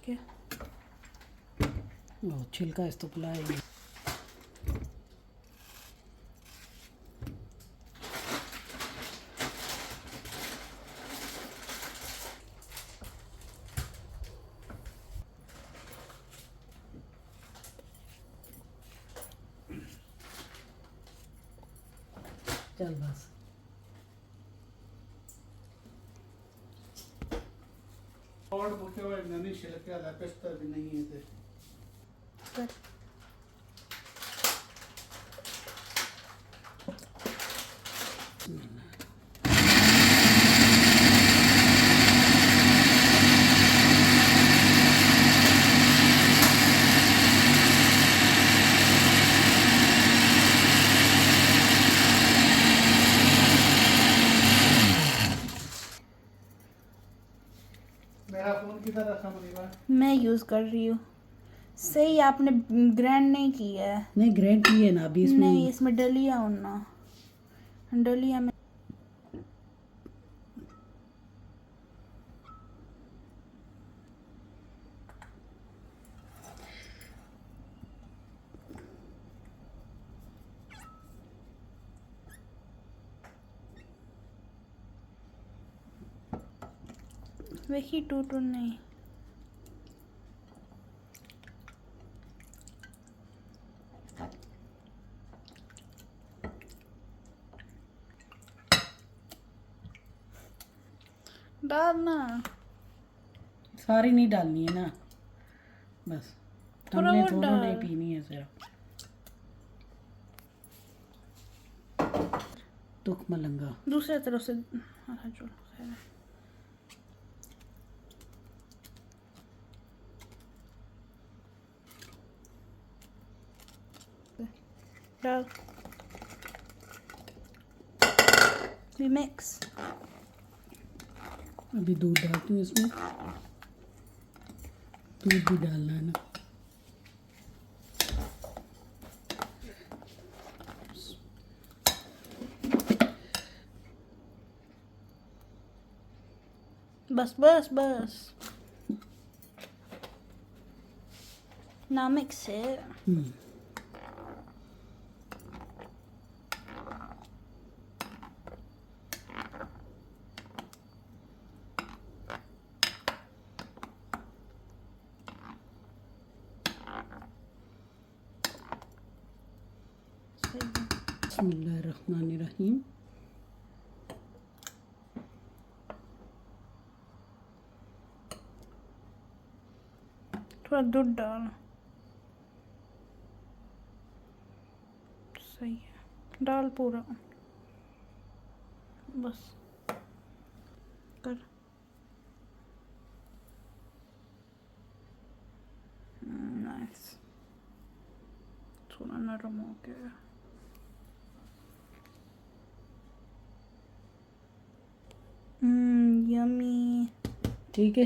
ठीक है। ओ छिलका इस तो पुलाएगी। चल बस और बुके हुए ननी छिलके लपेटता भी नहीं है थे। कर मेरा फोन किधर रखा मुनीबा? मैं यूज़ कर रही हूँ। सही, आपने ग्राइंड नहीं किया है। नहीं ग्राइंड किए ना अभी इसमें। नहीं, इसमें डलिया होना, डलिया में वही टूटू नहीं। डालना सारी नहीं डालनी है ना, बस थोड़ा हमने और दोनों डाल। नहीं पीनी है सिर्फ। तुख मलंगा दूसरे तरफ से। हाँ, जो खैर है। डाल भी मिक्स। अभी दूध डालती हूँ इसमें, दूध भी डालना है ना। बस बस बस ना मिक्स है। बिस्मिल्लाहिर्रहमानिर्रहीम। थोड़ा दूध डाल। सही है, डाल पूरा बस कर। नाइस, थोड़ा नरम हो गया। यमी। ठीक है।